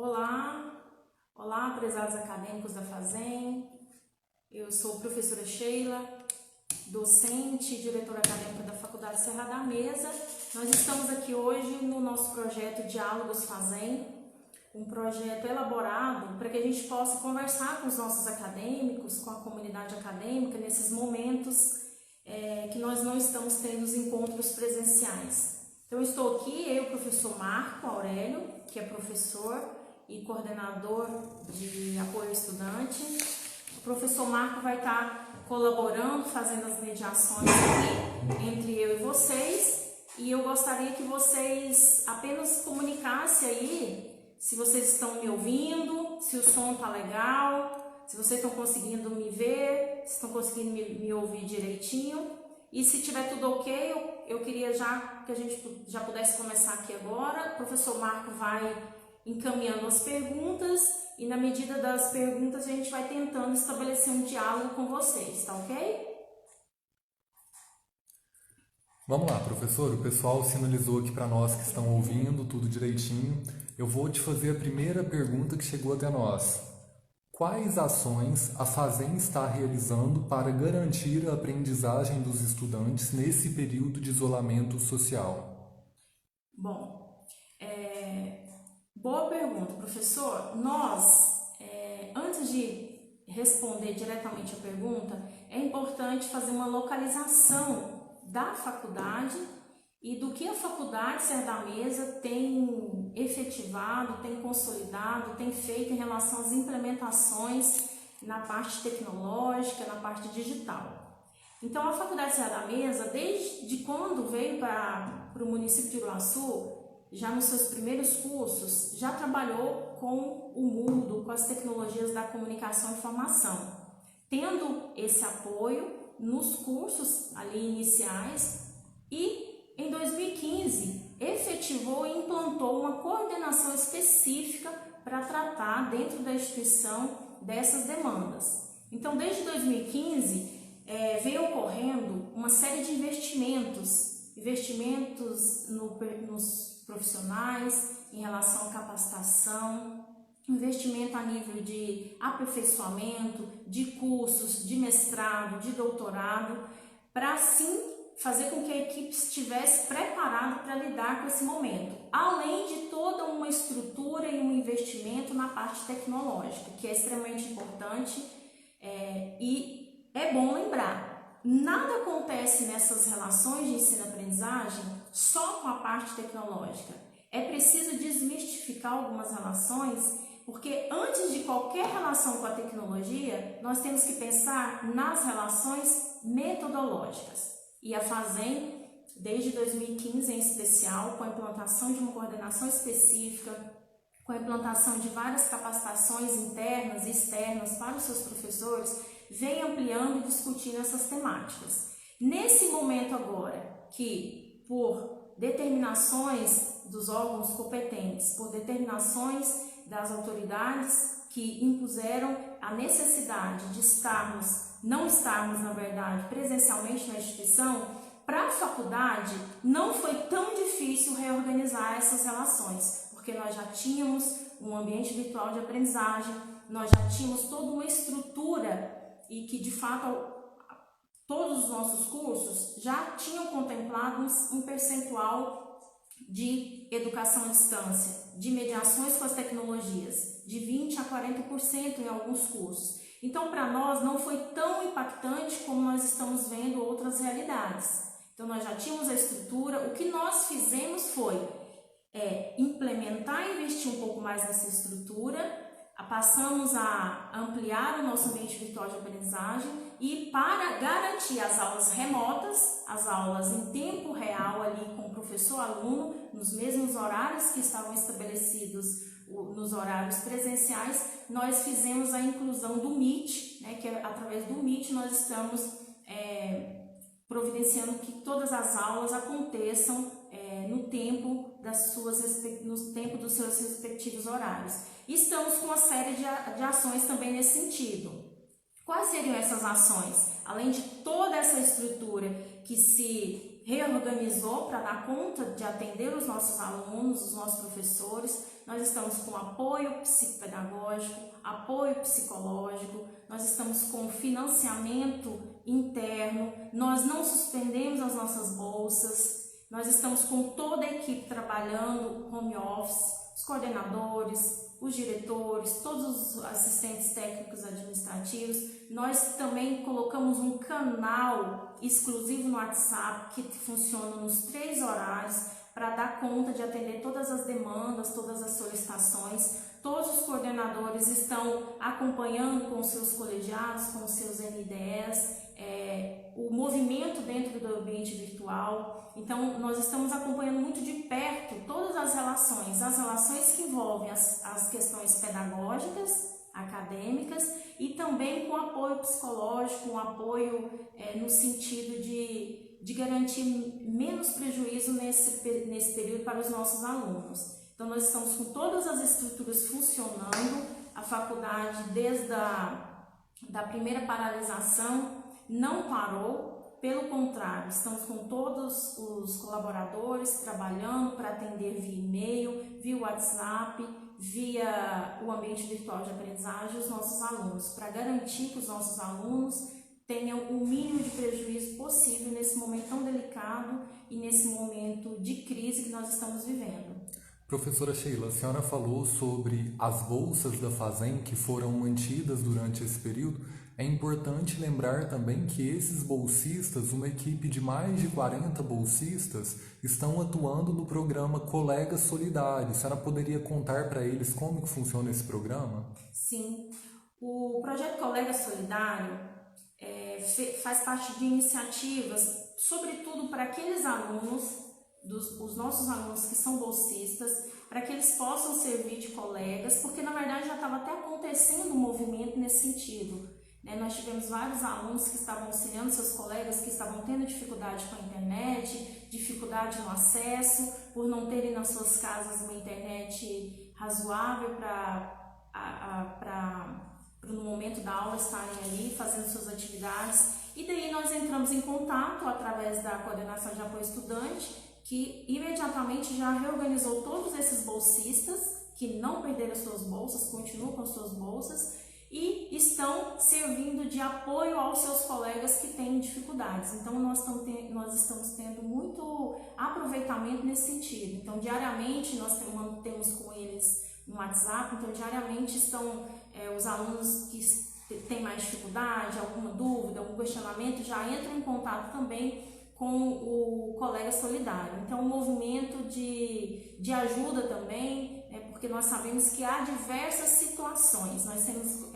Olá, olá, prezados acadêmicos da FASEM. Eu sou a professora Sheila, docente e diretora acadêmica da Faculdade Serra da Mesa. Nós estamos aqui hoje no nosso projeto Diálogos FASEM, um projeto elaborado para que a gente possa conversar com os nossos acadêmicos, com a comunidade acadêmica, nesses momentos que nós não estamos tendo os encontros presenciais. Então, eu estou aqui, eu, o professor Marco Aurélio, que é professor e coordenador de apoio ao estudante. O professor Marco vai estar colaborando, fazendo as mediações aqui entre eu e vocês. E eu gostaria que vocês apenas comunicassem aí se vocês estão me ouvindo, se o som está legal, se vocês estão conseguindo me ver, se estão conseguindo me ouvir direitinho. E se tiver tudo ok, eu queria já que a gente já pudesse começar aqui agora. O professor Marco vai encaminhando as perguntas e na medida das perguntas a gente vai tentando estabelecer um diálogo com vocês, tá ok? Vamos lá, professor. O pessoal sinalizou aqui para nós que estão ouvindo tudo direitinho. Eu vou te fazer a primeira pergunta que chegou até nós. Quais ações a FASEM está realizando para garantir a aprendizagem dos estudantes nesse período de isolamento social? Bom, boa pergunta, professor. Nós, antes de responder diretamente a pergunta, é importante fazer uma localização da faculdade e do que a Faculdade Serra da Mesa tem efetivado, tem consolidado, tem feito em relação às implementações na parte tecnológica, na parte digital. Então, a Faculdade Serra da Mesa, desde quando veio para o município de Iguaçu, já nos seus primeiros cursos, já trabalhou com o mundo, com as tecnologias da comunicação e informação, tendo esse apoio nos cursos ali iniciais e em 2015, efetivou e implantou uma coordenação específica para tratar dentro da instituição dessas demandas. Então, desde 2015, veio ocorrendo uma série de investimentos nos profissionais, em relação à capacitação, investimento a nível de aperfeiçoamento, de cursos, de mestrado, de doutorado, para assim fazer com que a equipe estivesse preparada para lidar com esse momento, além de toda uma estrutura e um investimento na parte tecnológica, que é extremamente importante e é bom lembrar, nada acontece nessas relações de ensino-aprendizagem só com a parte tecnológica. É preciso desmistificar algumas relações, porque antes de qualquer relação com a tecnologia, nós temos que pensar nas relações metodológicas. E a FASEM, desde 2015 em especial, com a implantação de uma coordenação específica, com a implantação de várias capacitações internas e externas para os seus professores, vem ampliando e discutindo essas temáticas. Nesse momento agora, que por determinações dos órgãos competentes, por determinações das autoridades que impuseram a necessidade de não estarmos, na verdade, presencialmente na instituição, para a faculdade não foi tão difícil reorganizar essas relações, porque nós já tínhamos um ambiente virtual de aprendizagem, nós já tínhamos toda uma estrutura e que, de fato, todos os nossos cursos já tinham contemplado um percentual de educação à distância, de mediações com as tecnologias, de 20% a 40% em alguns cursos. Então, para nós, não foi tão impactante como nós estamos vendo outras realidades. Então, nós já tínhamos a estrutura, o que nós fizemos foi implementar e investir um pouco mais nessa estrutura, passamos a ampliar o nosso ambiente virtual de aprendizagem e para garantir as aulas remotas, as aulas em tempo real ali com o professor-aluno, nos mesmos horários que estavam estabelecidos nos horários presenciais, nós fizemos a inclusão do Meet, né, que através do Meet nós estamos providenciando que todas as aulas aconteçam no tempo dos seus respectivos horários. E estamos com uma série de ações também nesse sentido. Quais seriam essas ações? Além de toda essa estrutura que se reorganizou para dar conta de atender os nossos alunos, os nossos professores, nós estamos com apoio psicopedagógico, apoio psicológico, nós estamos com financiamento interno, nós não suspendemos as nossas bolsas, nós estamos com toda a equipe trabalhando home office, os coordenadores, os diretores, todos os assistentes técnicos administrativos. Nós também colocamos um canal exclusivo no WhatsApp que funciona nos 3 horários para dar conta de atender todas as demandas, todas as solicitações. Todos os coordenadores estão acompanhando com os seus colegiados, com os seus MDEs, o movimento dentro do ambiente virtual. Então, nós estamos acompanhando muito de perto todas as relações que envolvem as questões pedagógicas, acadêmicas e também com apoio psicológico, um apoio no sentido de garantir menos prejuízo nesse período para os nossos alunos. Então, nós estamos com todas as estruturas funcionando, a faculdade, desde da primeira paralisação, não parou, pelo contrário, estamos com todos os colaboradores trabalhando para atender via e-mail, via WhatsApp, via o ambiente virtual de aprendizagem os nossos alunos, para garantir que os nossos alunos tenham o mínimo de prejuízo possível nesse momento tão delicado e nesse momento de crise que nós estamos vivendo. Professora Sheila, a senhora falou sobre as bolsas da Fazem que foram mantidas durante esse período. É importante lembrar também que esses bolsistas, uma equipe de mais de 40 bolsistas, estão atuando no programa Colegas Solidários. A senhora poderia contar para eles como que funciona esse programa? Sim, o projeto Colega Solidário faz parte de iniciativas, sobretudo para aqueles alunos, os nossos alunos que são bolsistas, para que eles possam servir de colegas, porque na verdade já estava até acontecendo um movimento nesse sentido. Nós tivemos vários alunos que estavam auxiliando seus colegas que estavam tendo dificuldade com a internet, dificuldade no acesso, por não terem nas suas casas uma internet razoável para no momento da aula estarem ali fazendo suas atividades. E daí nós entramos em contato através da coordenação de apoio estudante, que imediatamente já reorganizou todos esses bolsistas que não perderam suas bolsas, continuam com suas bolsas e estão servindo de apoio aos seus colegas que têm dificuldades. Então, nós estamos tendo muito aproveitamento nesse sentido. Então, diariamente, nós temos com eles um WhatsApp, então, diariamente estão os alunos que têm mais dificuldade, alguma dúvida, algum questionamento, já entram em contato também com o Colega Solidário. Então, um movimento de ajuda também, porque nós sabemos que há diversas situações. Nós temos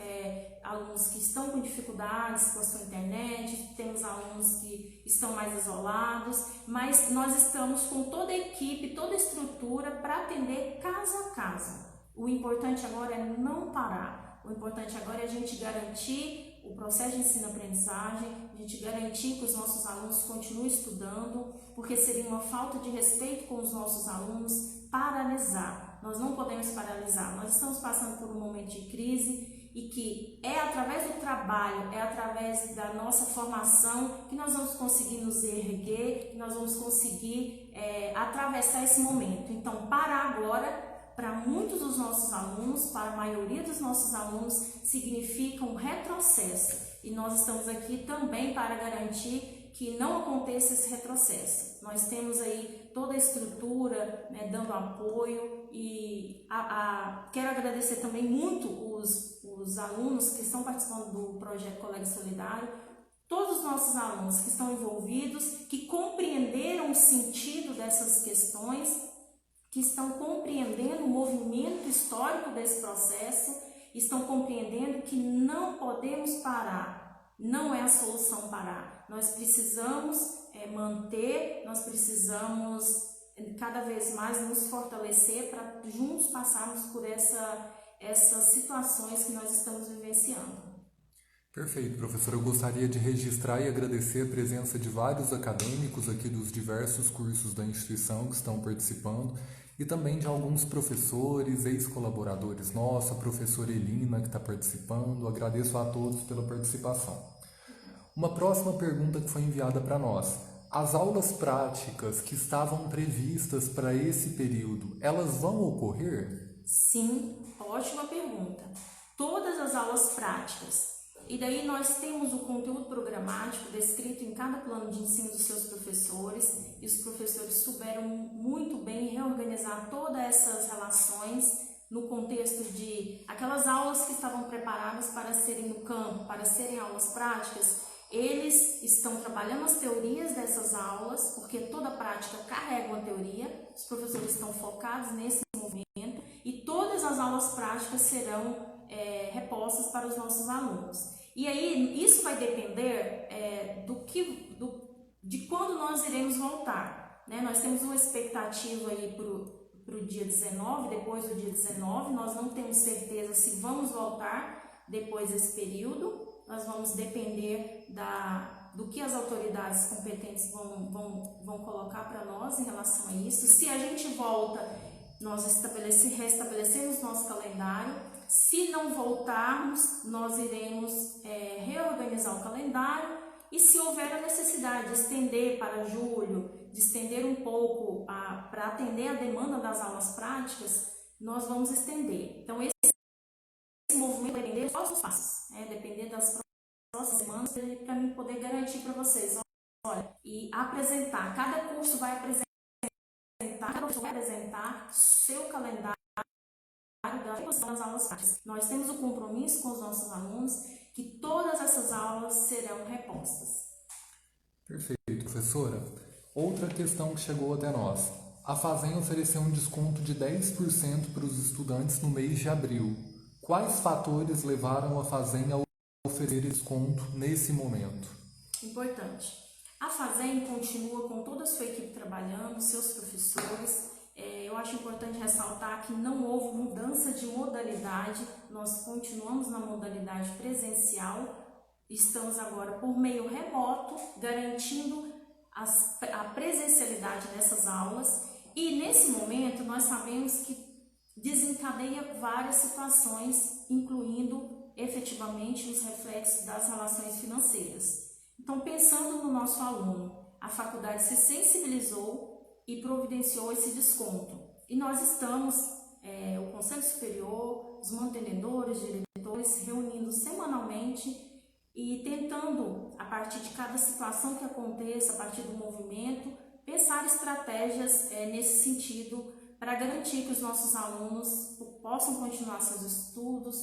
alunos que estão com dificuldades com a sua internet, temos alunos que estão mais isolados, mas nós estamos com toda a equipe, toda a estrutura para atender caso a caso. O importante agora é não parar. O importante agora é a gente garantir o processo de ensino-aprendizagem, a gente garantir que os nossos alunos continuem estudando, porque seria uma falta de respeito com os nossos alunos paralisar. Nós não podemos paralisar, nós estamos passando por um momento de crise e que é através do trabalho, é através da nossa formação que nós vamos conseguir nos erguer, que nós vamos conseguir atravessar esse momento. Então, parar agora, para muitos dos nossos alunos, para a maioria dos nossos alunos, significa um retrocesso. E nós estamos aqui também para garantir que não aconteça esse retrocesso. Nós temos aí toda a estrutura, dando apoio e quero agradecer também muito os alunos que estão participando do projeto Colega Solidário, todos os nossos alunos que estão envolvidos, que compreenderam o sentido dessas questões, que estão compreendendo o movimento histórico desse processo, estão compreendendo que não podemos parar, não é a solução parar. Nós precisamos manter, nós precisamos cada vez mais nos fortalecer para juntos passarmos por essas situações que nós estamos vivenciando. Perfeito, professora. Eu gostaria de registrar e agradecer a presença de vários acadêmicos aqui dos diversos cursos da instituição que estão participando e também de alguns professores, ex-colaboradores nossos, a professora Elina que está participando. Agradeço a todos pela participação. Uma próxima pergunta que foi enviada para nós. As aulas práticas que estavam previstas para esse período, elas vão ocorrer? Sim, ótima pergunta. Todas as aulas práticas. E daí nós temos o conteúdo programático descrito em cada plano de ensino dos seus professores, e os professores souberam muito bem reorganizar todas essas relações no contexto de aquelas aulas que estavam preparadas para serem no campo, para serem aulas práticas. Eles estão trabalhando as teorias dessas aulas, porque toda prática carrega uma teoria, os professores estão focados nesse movimento e todas as aulas práticas serão repostas para os nossos alunos. E aí, isso vai depender de quando nós iremos voltar, né? Nós temos uma expectativa aí para o dia 19, depois do dia 19, nós não temos certeza se vamos voltar depois desse período, nós vamos depender do que as autoridades competentes vão colocar para nós em relação a isso. Se a gente volta, nós restabelecemos nosso calendário. Se não voltarmos, nós iremos reorganizar o calendário e se houver a necessidade de estender para julho, de estender um pouco para atender a demanda das aulas práticas, nós vamos estender. Então, esse movimento vai depender dos próximos passos, depender das próximas semanas, para mim poder garantir para vocês, olha, e apresentar, cada curso vai apresentar seu calendário das aulas práticas. Nós temos o compromisso com os nossos alunos que todas essas aulas serão repostas. Perfeito, professora. Outra questão que chegou até nós. A Fazem ofereceu um desconto de 10% para os estudantes no mês de abril. Quais fatores levaram a Fazem a oferecer desconto nesse momento? Importante. A Fazem continua com toda a sua equipe trabalhando, seus professores. Eu acho importante ressaltar que não houve mudança de modalidade, nós continuamos na modalidade presencial, estamos agora por meio remoto, garantindo a presencialidade dessas aulas e nesse momento nós sabemos que desencadeia várias situações, incluindo efetivamente os reflexos das relações financeiras. Então, pensando no nosso aluno, a faculdade se sensibilizou e providenciou esse desconto. E nós estamos, o Conselho Superior, os mantenedores, diretores, reunindo semanalmente e tentando, a partir de cada situação que aconteça, a partir do movimento, pensar estratégias nesse sentido para garantir que os nossos alunos possam continuar seus estudos,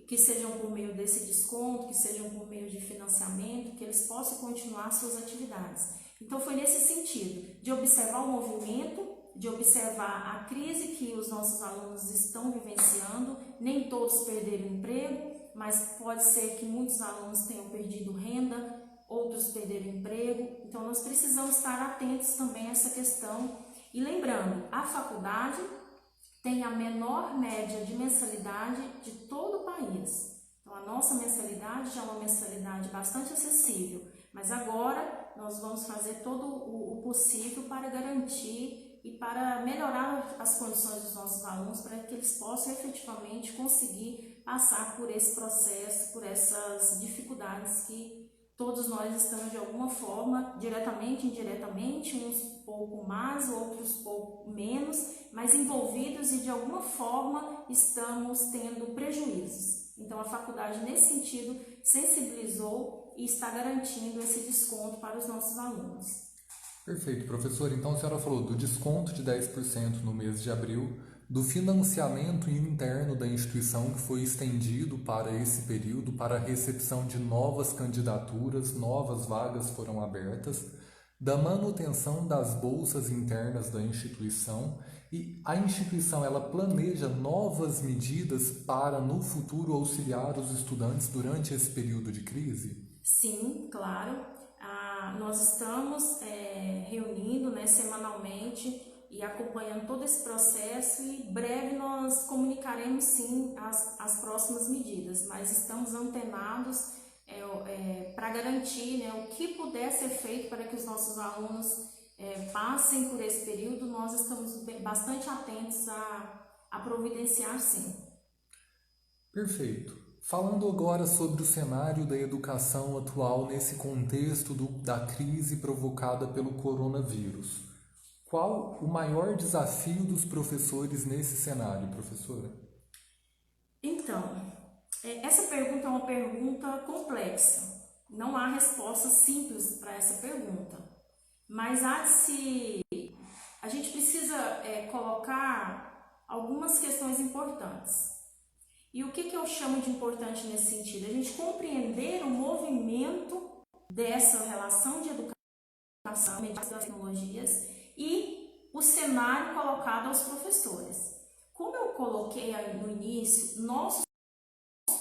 que sejam por meio desse desconto, que sejam por meio de financiamento, que eles possam continuar suas atividades. Então foi nesse sentido, de observar o movimento, de observar a crise que os nossos alunos estão vivenciando, nem todos perderam emprego, mas pode ser que muitos alunos tenham perdido renda, outros perderam emprego, então nós precisamos estar atentos também a essa questão. E lembrando, a faculdade tem a menor média de mensalidade de todo o país. Então a nossa mensalidade já é uma mensalidade bastante acessível, mas agora nós vamos fazer todo o possível para garantir e para melhorar as condições dos nossos alunos, para que eles possam efetivamente conseguir passar por esse processo, por essas dificuldades que todos nós estamos de alguma forma, diretamente, indiretamente, uns pouco mais, outros pouco menos, mas envolvidos e de alguma forma estamos tendo prejuízos. Então a faculdade nesse sentido sensibilizou e está garantindo esse desconto para os nossos alunos. Perfeito, professor. Então a senhora falou do desconto de 10% no mês de abril, do financiamento interno da instituição que foi estendido para esse período, para a recepção de novas candidaturas, novas vagas foram abertas, da manutenção das bolsas internas da instituição, e a instituição ela planeja novas medidas para no futuro auxiliar os estudantes durante esse período de crise? Sim, claro. Nós estamos reunindo semanalmente e acompanhando todo esse processo e breve nós comunicaremos sim as próximas medidas, mas estamos antenados para garantir o que puder ser feito para que os nossos alunos passem por esse período. Nós estamos bastante atentos a providenciar sim. Perfeito. Falando agora sobre o cenário da educação atual nesse contexto da crise provocada pelo coronavírus. Qual o maior desafio dos professores nesse cenário, professora? Então, essa pergunta é uma pergunta complexa. Não há resposta simples para essa pergunta. Mas a gente precisa colocar algumas questões importantes. E o que eu chamo de importante nesse sentido? A gente compreender o movimento dessa relação de educação mediante as tecnologias e o cenário colocado aos professores. Como eu coloquei aí no início, nossos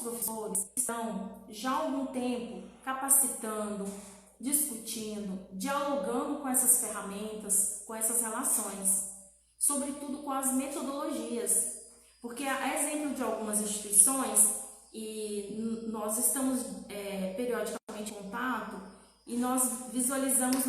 professores estão já há algum tempo capacitando, discutindo, dialogando com essas ferramentas, com essas relações, sobretudo com as metodologias, porque a exemplo de algumas instituições, e nós estamos periodicamente em contato, e nós visualizamos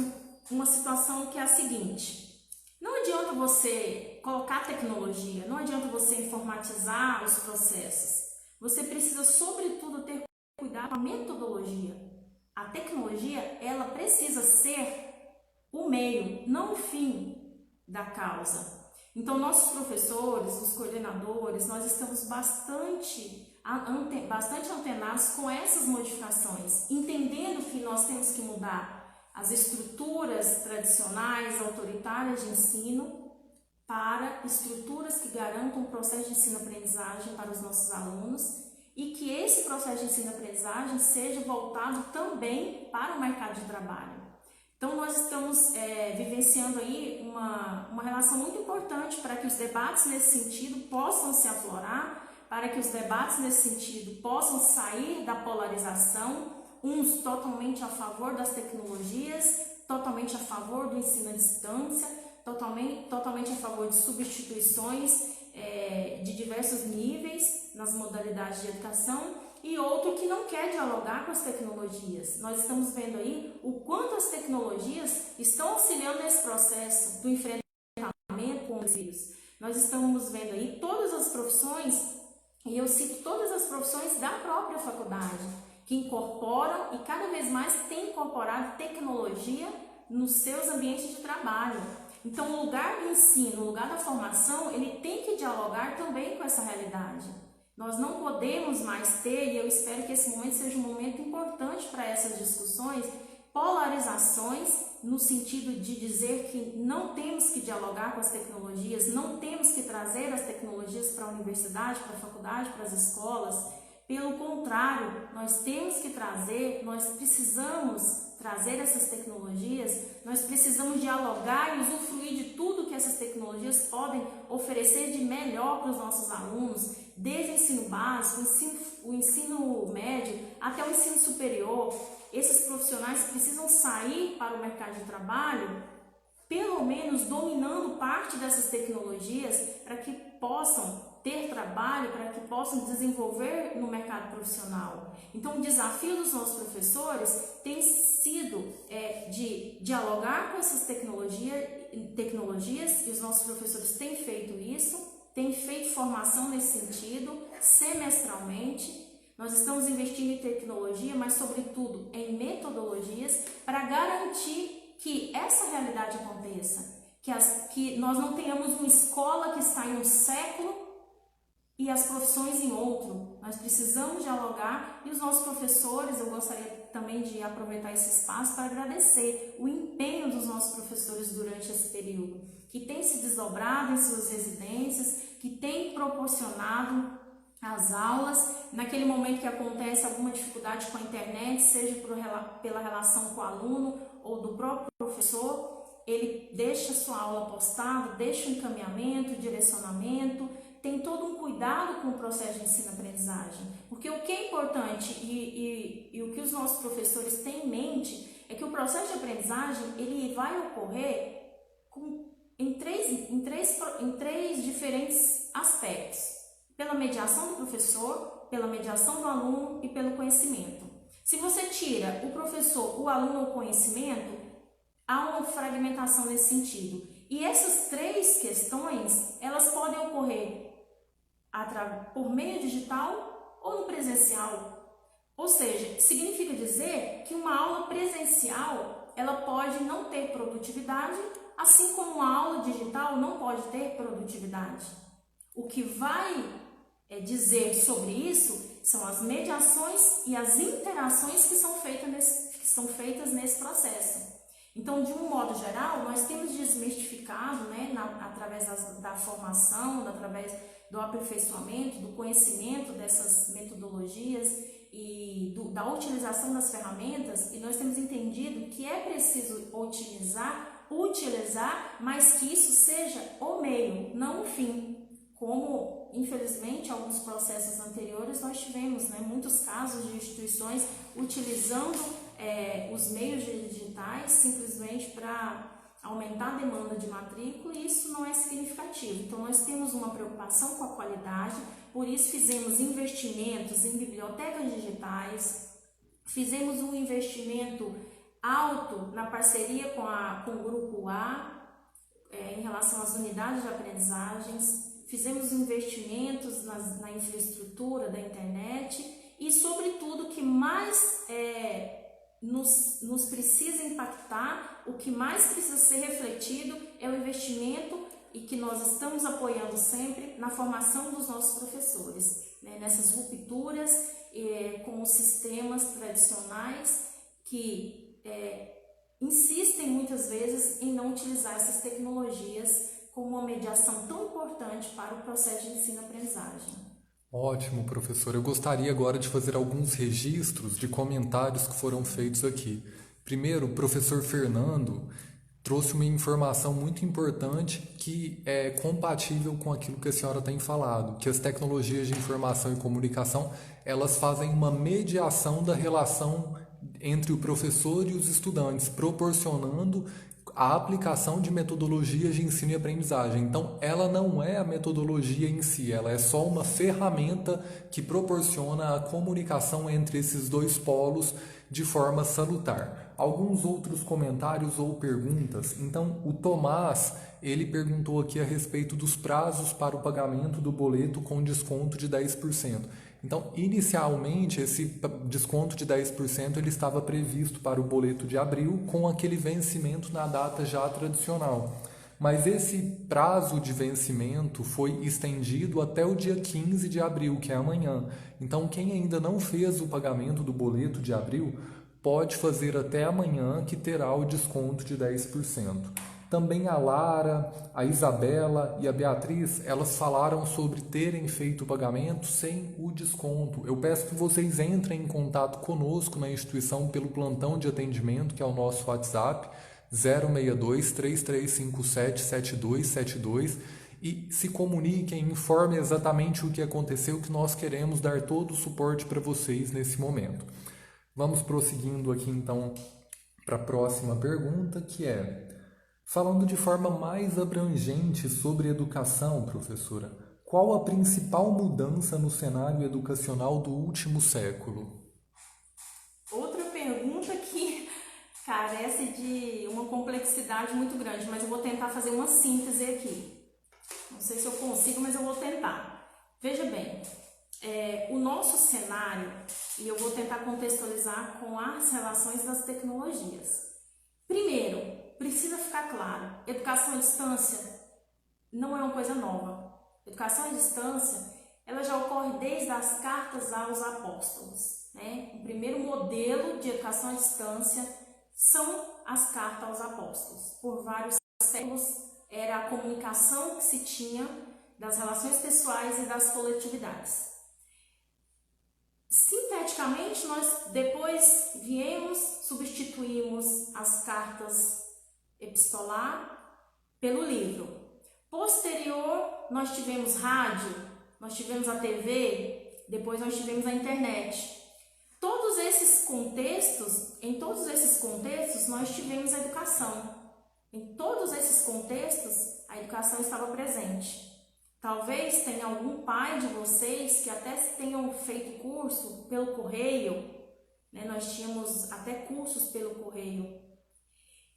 uma situação que é a seguinte: não adianta você colocar tecnologia, não adianta você informatizar os processos, você precisa sobretudo ter cuidado com a metodologia. A tecnologia, ela precisa ser o meio, não o fim da causa. Então, nossos professores, os coordenadores, nós estamos bastante antenados com essas modificações, entendendo que nós temos que mudar as estruturas tradicionais, autoritárias de ensino, para estruturas que garantam o processo de ensino-aprendizagem para os nossos alunos e que esse processo de ensino-aprendizagem seja voltado também para o mercado de trabalho. Então, nós estamos vivenciando aí uma relação muito importante para que os debates nesse sentido possam se aflorar, para que os debates nesse sentido possam sair da polarização, uns totalmente a favor das tecnologias, totalmente a favor do ensino à distância, totalmente a favor de substituições de diversos níveis nas modalidades de educação, e outro que não quer dialogar com as tecnologias. Nós estamos vendo aí o quanto as tecnologias estão auxiliando nesse processo do enfrentamento com os vírus. Nós estamos vendo aí todas as profissões, e eu cito todas as profissões da própria faculdade, que incorporam e cada vez mais têm incorporado tecnologia nos seus ambientes de trabalho. Então, o lugar do ensino, o lugar da formação, ele tem que dialogar também com essa realidade. Nós não podemos mais ter, e eu espero que esse momento seja um momento importante para essas discussões, polarizações no sentido de dizer que não temos que dialogar com as tecnologias, não temos que trazer as tecnologias para a universidade, para a faculdade, para as escolas. Pelo contrário, nós temos que trazer, nós precisamos trazer essas tecnologias, nós precisamos dialogar e usufruir de tudo que essas tecnologias podem oferecer de melhor para os nossos alunos, desde o ensino básico, o ensino médio, até o ensino superior. Esses profissionais precisam sair para o mercado de trabalho, pelo menos dominando parte dessas tecnologias, para que possam ter trabalho, para que possam desenvolver no mercado profissional. Então, o desafio dos nossos professores tem sido de dialogar com essas tecnologias, e os nossos professores têm feito isso, têm feito formação nesse sentido, semestralmente. Nós estamos investindo em tecnologia, mas sobretudo em metodologias, para garantir que essa realidade aconteça, que nós não tenhamos uma escola que está em um século e as profissões em outro. Nós precisamos dialogar, e os nossos professores, eu gostaria também de aproveitar esse espaço para agradecer o empenho dos nossos professores durante esse período, que tem se desdobrado em suas residências, que tem proporcionado as aulas, naquele momento que acontece alguma dificuldade com a internet, seja pela relação com o aluno ou do próprio professor, ele deixa a sua aula postada, deixa o encaminhamento, o direcionamento, tem todo um cuidado com o processo de ensino-aprendizagem, porque o que é importante e o que os nossos professores têm em mente é que o processo de aprendizagem ele vai ocorrer em três diferentes aspectos: pela mediação do professor, pela mediação do aluno e pelo conhecimento. Se você tira o professor, o aluno ou o conhecimento, há uma fragmentação nesse sentido. E essas três questões, elas podem ocorrer por meio digital ou no presencial. Ou seja, significa dizer que uma aula presencial, ela pode não ter produtividade, Assim como a aula digital não pode ter produtividade. O que vai dizer sobre isso são as mediações e as interações que são feitas nesse processo. Então, de um modo geral, nós temos desmistificado, através da formação, através do aperfeiçoamento, do conhecimento dessas metodologias e da utilização das ferramentas, e nós temos entendido que é preciso utilizar, mas que isso seja o meio, não o fim. Como, infelizmente, alguns processos anteriores nós tivemos, muitos casos de instituições utilizando os meios digitais simplesmente para aumentar a demanda de matrícula, e isso não é significativo. Então, nós temos uma preocupação com a qualidade, por isso fizemos investimentos em bibliotecas digitais, fizemos um investimento alto na parceria com o Grupo A, em relação às unidades de aprendizagens, fizemos investimentos na infraestrutura da internet e, sobretudo, o que mais nos precisa impactar, o que mais precisa ser refletido é o investimento, e que nós estamos apoiando sempre na formação dos nossos professores, nessas rupturas com os sistemas tradicionais que insistem muitas vezes em não utilizar essas tecnologias como uma mediação tão importante para o processo de ensino-aprendizagem. Ótimo, professor. Eu gostaria agora de fazer alguns registros de comentários que foram feitos aqui. Primeiro, o professor Fernando trouxe uma informação muito importante que é compatível com aquilo que a senhora tem falado, que as tecnologias de informação e comunicação, elas fazem uma mediação da relação entre o professor e os estudantes, proporcionando a aplicação de metodologias de ensino e aprendizagem. Então, ela não é a metodologia em si, ela é só uma ferramenta que proporciona a comunicação entre esses dois polos de forma salutar. Alguns outros comentários ou perguntas. Então, o Tomás, ele perguntou aqui a respeito dos prazos para o pagamento do boleto com desconto de 10%. Então, inicialmente, esse desconto de 10% ele estava previsto para o boleto de abril, com aquele vencimento na data já tradicional. Mas esse prazo de vencimento foi estendido até o dia 15 de abril, que é amanhã. Então, quem ainda não fez o pagamento do boleto de abril, pode fazer até amanhã, que terá o desconto de 10%. Também a Lara, a Isabela e a Beatriz, elas falaram sobre terem feito o pagamento sem o desconto. Eu peço que vocês entrem em contato conosco na instituição pelo plantão de atendimento, que é o nosso WhatsApp, 062 3357 7272, e se comuniquem, informem exatamente o que aconteceu, que nós queremos dar todo o suporte para vocês nesse momento. Vamos prosseguindo aqui então para a próxima pergunta, que é: falando de forma mais abrangente sobre educação, professora, qual a principal mudança no cenário educacional do último século? Outra pergunta que carece de uma complexidade muito grande, mas eu vou tentar fazer uma síntese aqui. Não sei se eu consigo, mas eu vou tentar. Veja bem, o nosso cenário, e eu vou tentar contextualizar com as relações das tecnologias. Primeiro, precisa ficar claro, educação à distância não é uma coisa nova. Educação à distância, ela já ocorre desde as cartas aos apóstolos. O primeiro modelo de educação à distância são as cartas aos apóstolos. Por vários séculos, era a comunicação que se tinha das relações pessoais e das coletividades. Sinteticamente, nós depois substituímos as cartas epistolar pelo livro. Posterior, nós tivemos rádio, nós tivemos a TV, depois nós tivemos a internet. Em todos esses contextos, nós tivemos a educação. Em todos esses contextos, a educação estava presente. Talvez tenha algum pai de vocês que até tenham feito curso pelo correio, nós tínhamos até cursos pelo correio.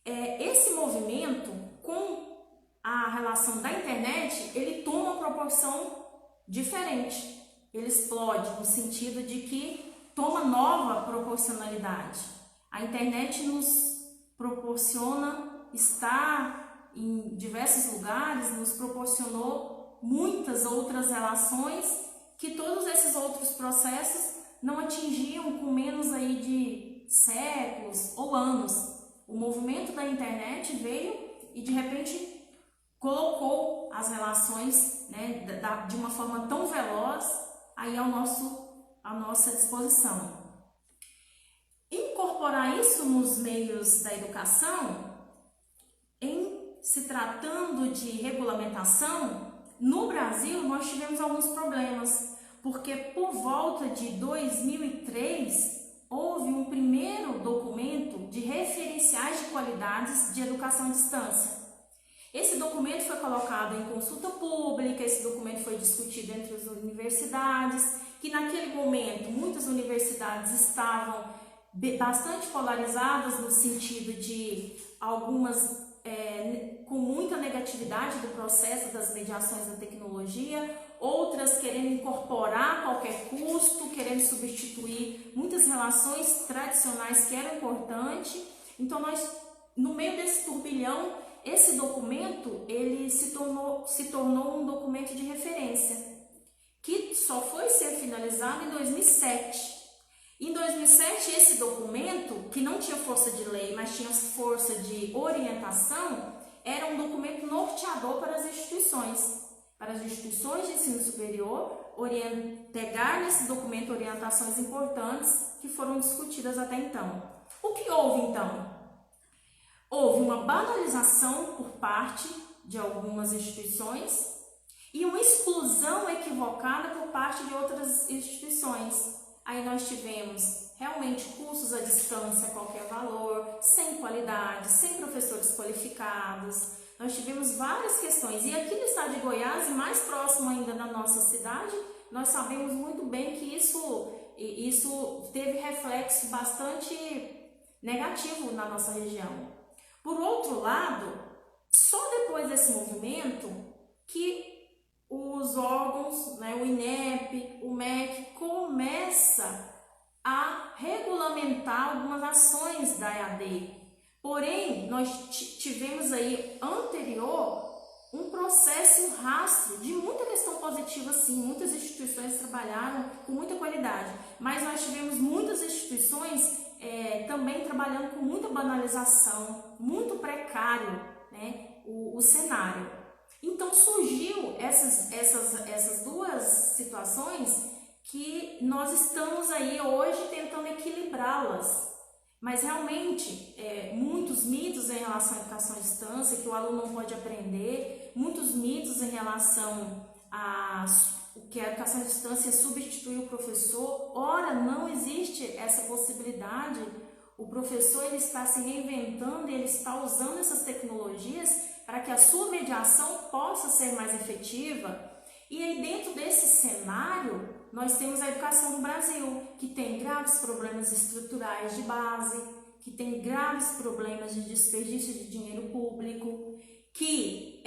Esse movimento, com a relação da internet, ele toma uma proporção diferente. Ele explode no sentido de que toma nova proporcionalidade. A internet nos proporciona estar em diversos lugares, nos proporcionou muitas outras relações que todos esses outros processos não atingiam com menos aí de séculos ou anos. O movimento da internet veio e de repente colocou as relações, né, de uma forma tão veloz aí à nossa disposição. Incorporar isso nos meios da educação, em se tratando de regulamentação, no Brasil nós tivemos alguns problemas, porque por volta de 2003 houve um primeiro documento de referenciais de qualidades de educação à distância. Esse documento foi colocado em consulta pública, esse documento foi discutido entre as universidades, que naquele momento muitas universidades estavam bastante polarizadas no sentido de algumas com muita negatividade do processo das mediações da tecnologia, outras querendo incorporar a qualquer custo, querendo substituir muitas relações tradicionais que eram importantes. Então no meio desse turbilhão, esse documento ele se tornou um documento de referência, que só foi ser finalizado em 2007. Em 2007, esse documento, que não tinha força de lei, mas tinha força de orientação, era um documento norteador para as instituições de ensino superior, pegar nesse documento orientações importantes que foram discutidas até então. O que houve então? Houve uma banalização por parte de algumas instituições e uma exclusão equivocada por parte de outras instituições. Aí nós tivemos realmente cursos à distância a qualquer valor, sem qualidade, sem professores qualificados. Nós tivemos várias questões. E aqui no estado de Goiás, e mais próximo ainda da nossa cidade, nós sabemos muito bem que isso teve reflexo bastante negativo na nossa região. Por outro lado, só depois desse movimento que os órgãos, né, o INEP, o MEC, começa a regulamentar algumas ações da EAD. Porém, nós tivemos aí anterior um processo, um rastro de muita questão positiva, sim. Muitas instituições trabalharam com muita qualidade, mas nós tivemos muitas instituições também trabalhando com muita banalização, muito precário, né, o cenário. Então surgiu essas duas situações que nós estamos aí hoje tentando equilibrá-las. Mas realmente, muitos mitos em relação à educação à distância, que o aluno não pode aprender, muitos mitos em relação a que a educação à distância substitui o professor. Ora, não existe essa possibilidade. O professor ele está se reinventando e ele está usando essas tecnologias para que a sua mediação possa ser mais efetiva. E aí dentro desse cenário, nós temos a educação no Brasil, que tem graves problemas estruturais de base, que tem graves problemas de desperdício de dinheiro público, que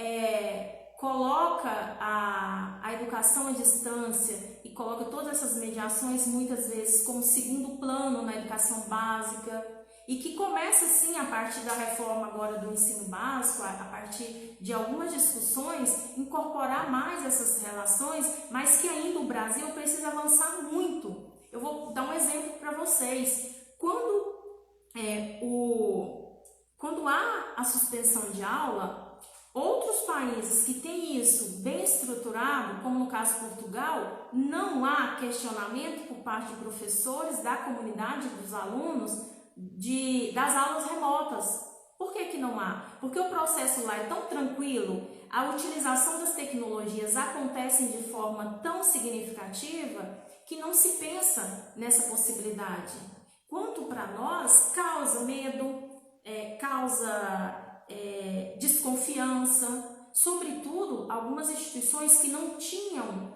coloca a educação à distância e coloca todas essas mediações muitas vezes como segundo plano na educação básica, e que começa sim a partir da reforma agora do ensino básico, a partir de algumas discussões, incorporar mais essas relações, mas que ainda o Brasil precisa avançar muito. Eu vou dar um exemplo para vocês. Quando há a suspensão de aula, outros países que têm isso bem estruturado, como no caso de Portugal, não há questionamento por parte de professores, da comunidade, dos alunos, das aulas remotas. Por que não há? Porque o processo lá é tão tranquilo, a utilização das tecnologias acontece de forma tão significativa que não se pensa nessa possibilidade. Quanto para nós, causa medo, causa desconfiança, sobretudo algumas instituições que não tinham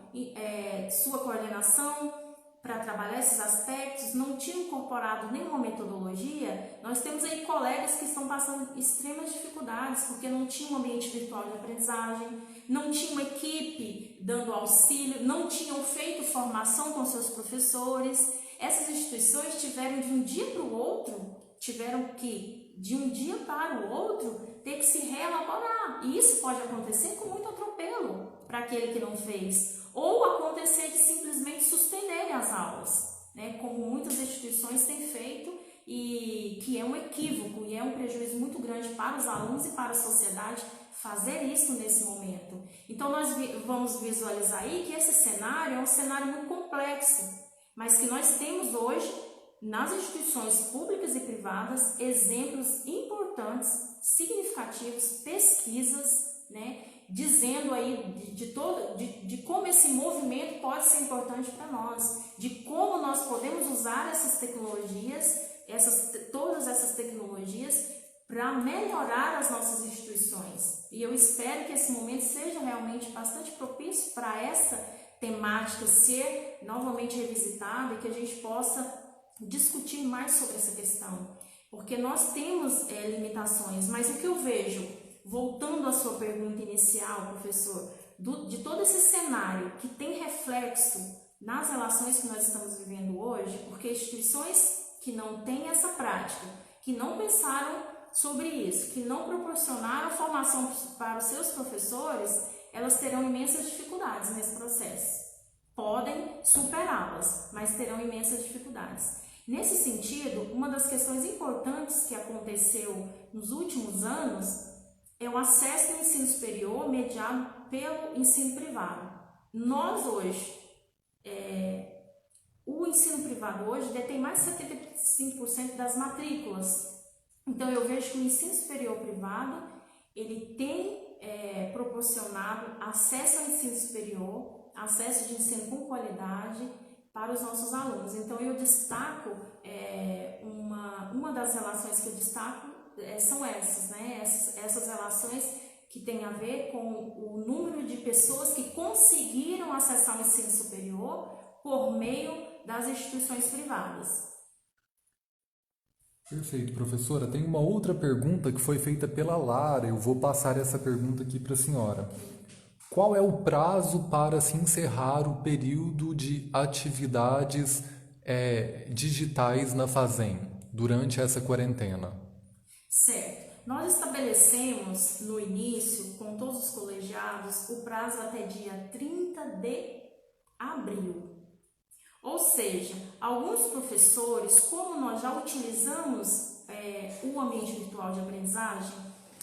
sua coordenação para trabalhar esses aspectos, não tinham incorporado nenhuma metodologia. Nós temos aí colegas que estão passando extremas dificuldades porque não tinha um ambiente virtual de aprendizagem, não tinha uma equipe dando auxílio, não tinham feito formação com seus professores. Essas instituições tiveram de um dia para o outro ter que se reelaborar. e isso pode acontecer com muito atropelo para aquele que não fez, ou acontecer de simplesmente suspenderem as aulas, né, como muitas instituições têm feito, e que é um equívoco e é um prejuízo muito grande para os alunos e para a sociedade fazer isso nesse momento. Então nós vamos visualizar aí que esse cenário é um cenário muito complexo, mas que nós temos hoje nas instituições públicas e privadas exemplos importantes, significativos, pesquisas, né, dizendo aí de como esse movimento pode ser importante para nós, de como nós podemos usar essas tecnologias, todas essas tecnologias para melhorar as nossas instituições. E eu espero que esse momento seja realmente bastante propício para essa temática ser novamente revisitada e que a gente possa discutir mais sobre essa questão, porque nós temos limitações, mas o que eu vejo, voltando à sua pergunta inicial, professor, de todo esse cenário que tem reflexo nas relações que nós estamos vivendo hoje, porque instituições que não têm essa prática, que não pensaram sobre isso, que não proporcionaram formação para os seus professores, elas terão imensas dificuldades nesse processo. Podem superá-las, mas terão imensas dificuldades. Nesse sentido, uma das questões importantes que aconteceu nos últimos anos é o acesso ao ensino superior mediado pelo ensino privado. Nós hoje, o ensino privado hoje detém mais de 75% das matrículas. Então eu vejo que o ensino superior privado ele tem proporcionado acesso ao ensino superior, acesso de ensino com qualidade para os nossos alunos. Então eu destaco, uma das relações que eu destaco são essas, né? Essas relações que têm a ver com o número de pessoas que conseguiram acessar o ensino superior por meio das instituições privadas. Perfeito, professora. Tem uma outra pergunta que foi feita pela Lara. Eu vou passar essa pergunta aqui para a senhora. Qual é o prazo para se encerrar o período de atividades digitais na Fazem durante essa quarentena? Certo. Nós estabelecemos no início, com todos os colegiados, o prazo até dia 30 de abril. Ou seja, alguns professores, como nós já utilizamos o ambiente virtual de aprendizagem,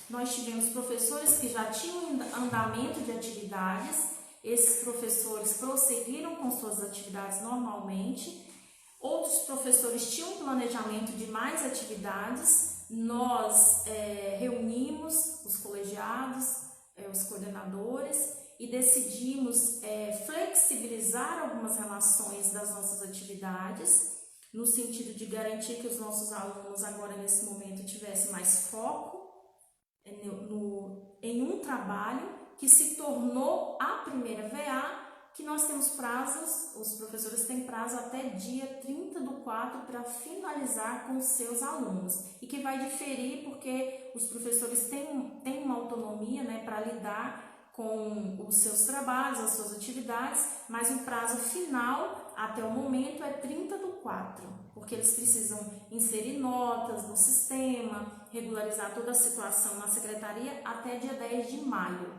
nós tivemos professores que já tinham andamento de atividades, esses professores prosseguiram com suas atividades normalmente, outros professores tinham um planejamento de mais atividades, nós reunimos os colegiados, os coordenadores e decidimos flexibilizar algumas relações das nossas atividades, no sentido de garantir que os nossos alunos agora nesse momento tivessem mais foco em um trabalho que se tornou a primeira VA, que nós temos prazos, os professores têm prazo até dia 30/4 para finalizar com os seus alunos, e que vai diferir porque os professores têm uma autonomia, né, para lidar com os seus trabalhos, as suas atividades, mas o prazo final até o momento é 30/4, porque eles precisam inserir notas no sistema, regularizar toda a situação na secretaria até dia 10 de maio.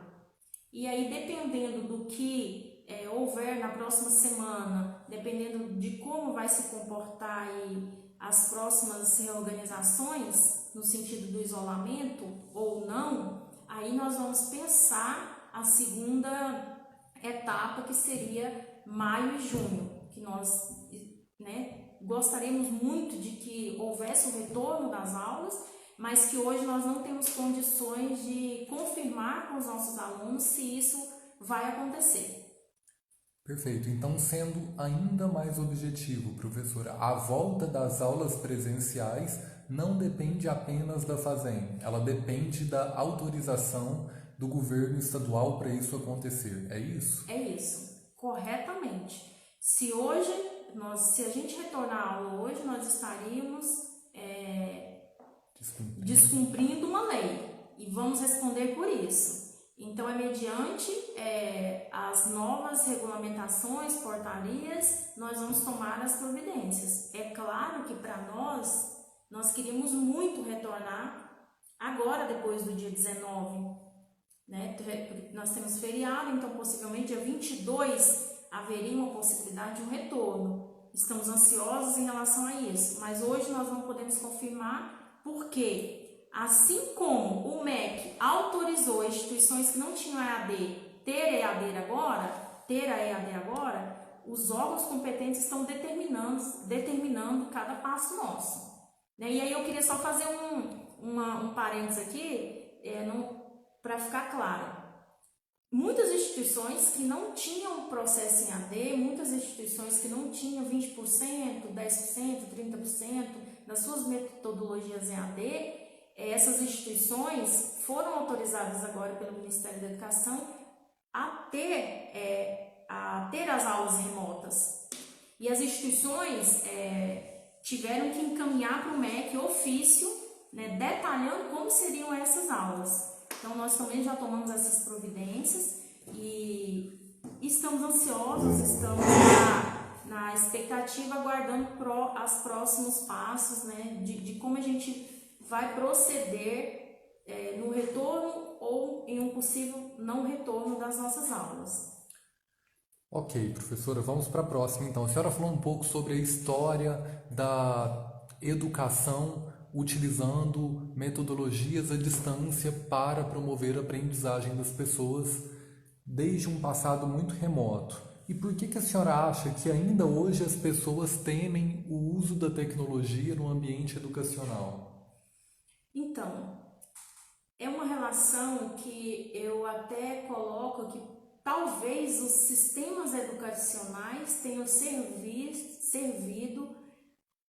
E aí, dependendo do que houver na próxima semana, dependendo de como vai se comportar aí as próximas reorganizações, no sentido do isolamento ou não, aí nós vamos pensar a segunda etapa, que seria maio e junho, que nós gostaríamos muito de que houvesse um retorno das aulas, mas que hoje nós não temos condições de confirmar com os nossos alunos se isso vai acontecer. Perfeito. Então, sendo ainda mais objetivo, professora, a volta das aulas presenciais não depende apenas da Fazem, ela depende da autorização do governo estadual para isso acontecer, é isso? É isso, corretamente. Se a gente retornar à aula hoje, nós estaríamos descumprindo uma lei e vamos responder por isso. Então, mediante as novas regulamentações, portarias, nós vamos tomar as providências. É claro que para nós queríamos muito retornar agora, depois do dia 19, né? Nós temos feriado, então possivelmente dia 22 haveria uma possibilidade de um retorno. Estamos ansiosos em relação a isso, mas hoje nós não podemos confirmar porque, assim como o MEC autorizou instituições que não tinham EAD ter a EAD agora, os órgãos competentes estão determinando cada passo nosso, né? E aí eu queria só fazer um parênteses aqui, para ficar claro. Muitas instituições que não tinham processo em AD, muitas instituições que não tinham 20%, 10%, 30% das suas metodologias em AD, essas instituições foram autorizadas agora pelo Ministério da Educação a ter as aulas remotas. E as instituições tiveram que encaminhar para o MEC ofício, né, detalhando como seriam essas aulas. Então, nós também já tomamos essas providências e estamos ansiosos, estamos na expectativa, aguardando os próximos passos, né, de como a gente vai proceder no retorno ou em um possível não retorno das nossas aulas. Ok, professora, vamos para a próxima então. A senhora falou um pouco sobre a história da educação utilizando metodologias à distância para promover a aprendizagem das pessoas desde um passado muito remoto. E por que a senhora acha que ainda hoje as pessoas temem o uso da tecnologia no ambiente educacional? Então, é uma relação que eu até coloco que talvez os sistemas educacionais tenham servido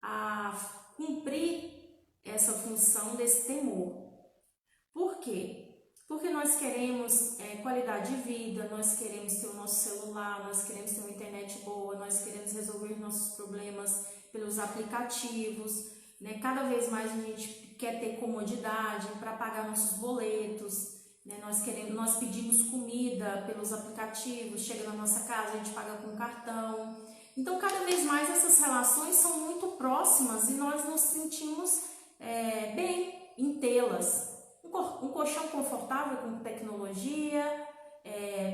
a cumprir essa função desse temor. Por quê? Porque nós queremos qualidade de vida, nós queremos ter o nosso celular, nós queremos ter uma internet boa, nós queremos resolver nossos problemas pelos aplicativos, né? Cada vez mais a gente quer ter comodidade para pagar nossos boletos, né? Nós pedimos comida pelos aplicativos, chega na nossa casa, a gente paga com cartão. Então, cada vez mais essas relações são muito próximas e nós nos sentimos bem em tê-las. Um colchão confortável com tecnologia,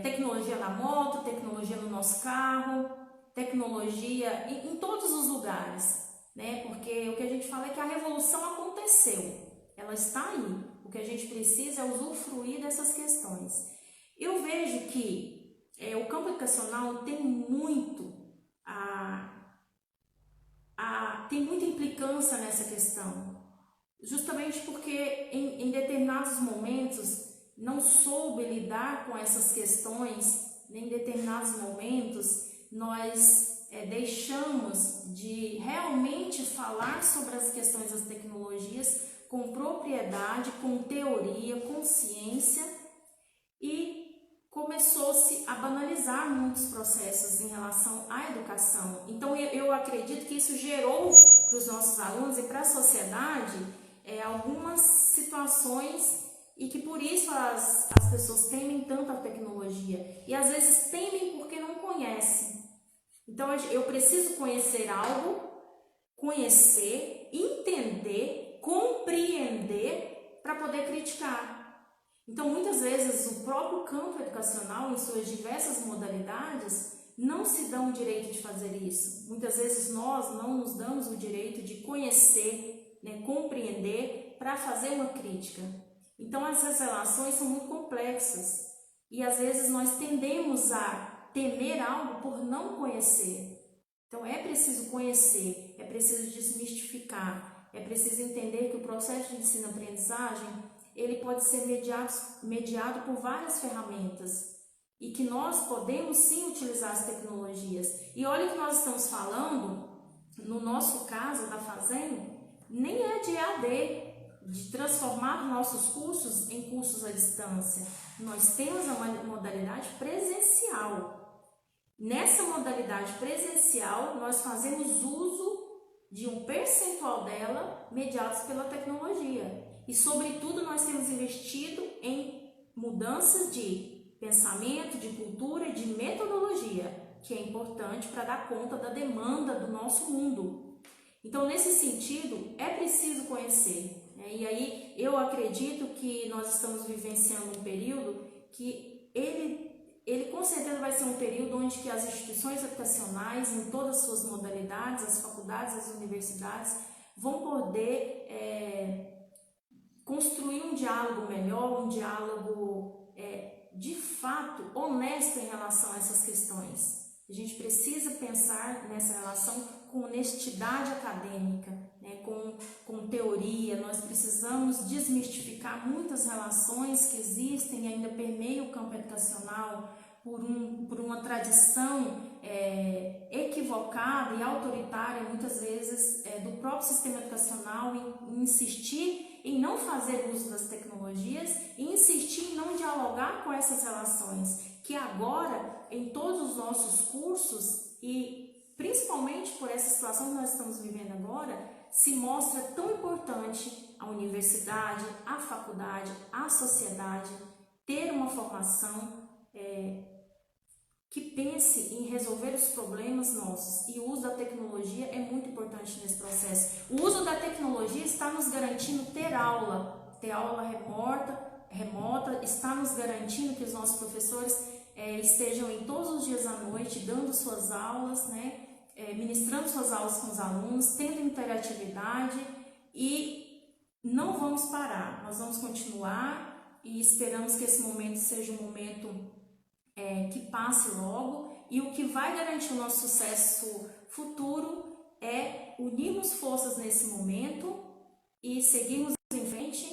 tecnologia na moto, tecnologia no nosso carro, tecnologia em todos os lugares, né? Porque o que a gente fala é que a revolução aconteceu, ela está aí. O que a gente precisa é usufruir dessas questões. Eu vejo que o campo educacional tem tem muita implicância nessa questão. Justamente porque em determinados momentos não soube lidar com essas questões, em determinados momentos nós deixamos de realmente falar sobre as questões das tecnologias com propriedade, com teoria, com ciência, e começou-se a banalizar muitos processos em relação à educação. Então eu acredito que isso gerou para os nossos alunos e para a sociedade algumas situações e que por isso as pessoas temem tanto a tecnologia e às vezes temem porque não conhecem. Então eu preciso conhecer algo, conhecer, entender, compreender para poder criticar. Então muitas vezes o próprio campo educacional em suas diversas modalidades não se dão o direito de fazer isso. Muitas vezes nós não nos damos o direito de conhecer, né, compreender para fazer uma crítica. Então essas relações são muito complexas e às vezes nós tendemos a temer algo por não conhecer. Então é preciso conhecer, é preciso desmistificar, é preciso entender que o processo de ensino-aprendizagem ele pode ser mediado por várias ferramentas e que nós podemos sim utilizar as tecnologias. E olha que nós estamos falando, no nosso caso da Fazendo, nem é de EAD, de transformar nossos cursos em cursos à distância. Nós temos a modalidade presencial. Nessa modalidade presencial, nós fazemos uso de um percentual dela mediados pela tecnologia. E, sobretudo, nós temos investido em mudanças de pensamento, de cultura e de metodologia, que é importante para dar conta da demanda do nosso mundo. Então, nesse sentido, é preciso conhecer, né? E aí, eu acredito que nós estamos vivenciando um período que ele com certeza vai ser um período onde que as instituições educacionais, em todas as suas modalidades, as faculdades, as universidades, vão poder construir um diálogo melhor, um diálogo de fato honesto em relação a essas questões. A gente precisa pensar nessa relação com honestidade acadêmica, né, com teoria. Nós precisamos desmistificar muitas relações que existem e ainda permeiam o campo educacional por uma tradição equivocada e autoritária, muitas vezes, do próprio sistema educacional em insistir em não fazer uso das tecnologias e insistir em não dialogar com essas relações, que agora, em todos os nossos cursos, e principalmente por essa situação que nós estamos vivendo agora, se mostra tão importante a universidade, a faculdade, a sociedade ter uma formação que pense em resolver os problemas nossos, e o uso da tecnologia é muito importante nesse processo. O uso da tecnologia está nos garantindo ter aula remota, está nos garantindo que os nossos professores estejam em todos os dias à noite dando suas aulas, né, ministrando suas aulas com os alunos, tendo interatividade, e não vamos parar, nós vamos continuar e esperamos que esse momento seja um momento que passe logo, e o que vai garantir o nosso sucesso futuro é unirmos forças nesse momento e seguirmos em frente,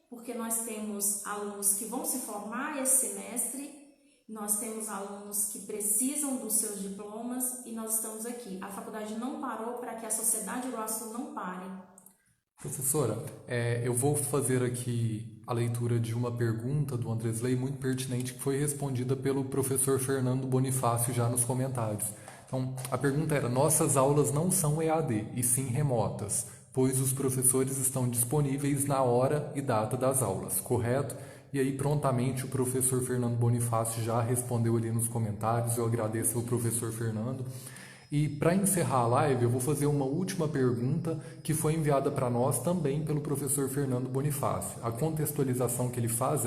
porque nós temos alunos que vão se formar esse semestre, nós temos alunos que precisam dos seus diplomas e nós estamos aqui. A faculdade não parou para que a sociedade Uruaçu não pare. Professora, eu vou fazer aqui a leitura de uma pergunta do Andresley muito pertinente que foi respondida pelo professor Fernando Bonifácio já nos comentários. Então, a pergunta era: nossas aulas não são EAD, e sim remotas, pois os professores estão disponíveis na hora e data das aulas, correto? E aí, prontamente, o professor Fernando Bonifácio já respondeu ali nos comentários. Eu agradeço ao professor Fernando. E para encerrar a live, eu vou fazer uma última pergunta que foi enviada para nós também pelo professor Fernando Bonifácio. A contextualização que ele faz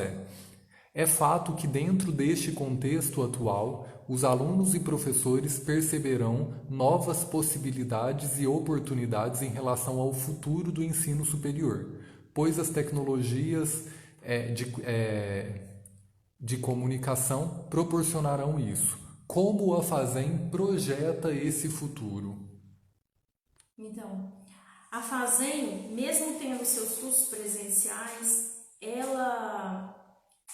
é fato que dentro deste contexto atual, os alunos e professores perceberão novas possibilidades e oportunidades em relação ao futuro do ensino superior, pois as tecnologias de comunicação proporcionarão isso. Como a FASEM projeta esse futuro? Então, a FASEM, mesmo tendo seus cursos presenciais, ela,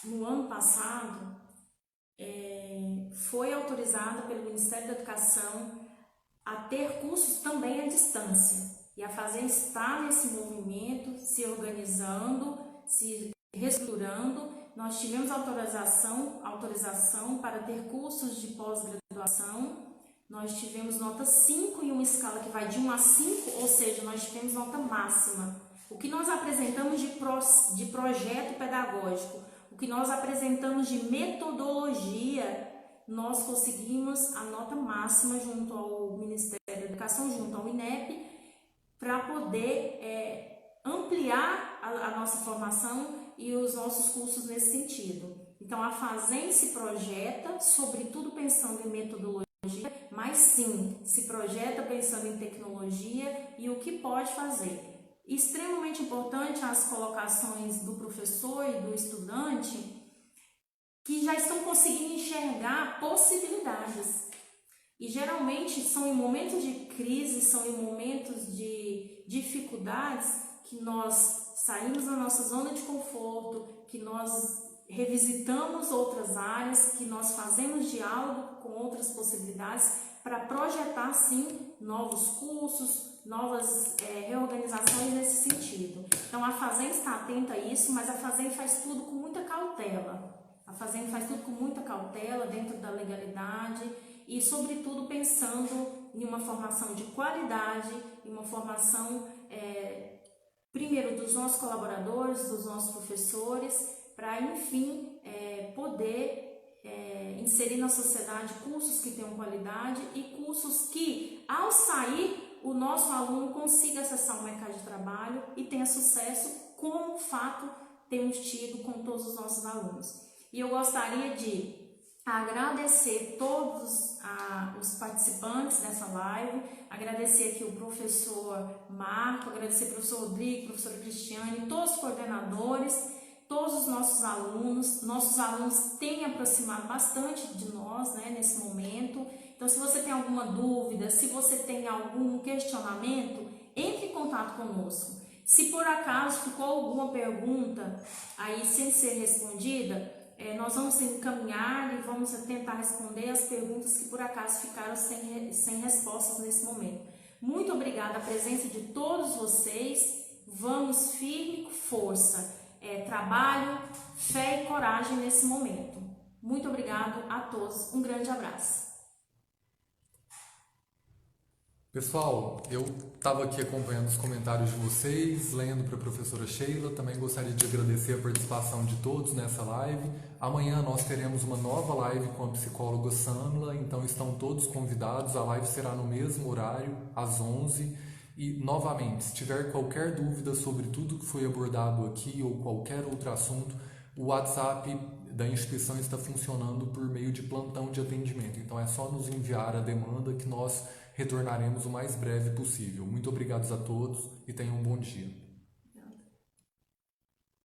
no ano passado, foi autorizada pelo Ministério da Educação a ter cursos também à distância. E a FASEM está nesse movimento, se organizando, se reestruturando. Nós tivemos autorização para ter cursos de pós-graduação. Nós tivemos nota 5 em uma escala que vai de 1 a 5, ou seja, nós tivemos nota máxima. O que nós apresentamos de projeto pedagógico, o que nós apresentamos de metodologia, nós conseguimos a nota máxima junto ao Ministério da Educação, junto ao INEP, para poder ampliar a nossa formação e os nossos cursos nesse sentido. Então, a FASEM se projeta, sobretudo pensando em metodologia, mas sim, se projeta pensando em tecnologia e o que pode fazer. Extremamente importante as colocações do professor e do estudante, que já estão conseguindo enxergar possibilidades. E geralmente são em momentos de crise, são em momentos de dificuldades que nós saímos da nossa zona de conforto, que nós revisitamos outras áreas, que nós fazemos diálogo com outras possibilidades para projetar, sim, novos cursos, novas reorganizações nesse sentido. Então, a FASEM está atenta a isso, mas a FASEM faz tudo com muita cautela. A FASEM faz tudo com muita cautela, dentro da legalidade e, sobretudo, pensando em uma formação de qualidade, em uma formação primeiro dos nossos colaboradores, dos nossos professores, para, enfim, poder inserir na sociedade cursos que tenham qualidade e cursos que, ao sair, o nosso aluno consiga acessar o mercado de trabalho e tenha sucesso, como fato temos tido com todos os nossos alunos. E eu gostaria de agradecer todos os participantes dessa live, agradecer aqui o professor Marco, agradecer o professor Rodrigo, professora Cristiane, todos os coordenadores, todos os nossos alunos têm aproximado bastante de nós, né, nesse momento. Então, se você tem alguma dúvida, se você tem algum questionamento, entre em contato conosco. Se por acaso ficou alguma pergunta aí sem ser respondida, nós vamos encaminhar e vamos tentar responder as perguntas que por acaso ficaram sem respostas nesse momento. Muito obrigada a presença de todos vocês. Vamos firme, com força, trabalho, fé e coragem nesse momento. Muito obrigado a todos. Um grande abraço. Pessoal, eu estava aqui acompanhando os comentários de vocês, lendo para a professora Sheila. Também gostaria de agradecer a participação de todos nessa live. Amanhã nós teremos uma nova live com a psicóloga Samla, então estão todos convidados. A live será no mesmo horário, às 11h. E, novamente, se tiver qualquer dúvida sobre tudo que foi abordado aqui ou qualquer outro assunto, o WhatsApp da instituição está funcionando por meio de plantão de atendimento. Então é só nos enviar a demanda que nós retornaremos o mais breve possível. Muito obrigado a todos e tenham um bom dia.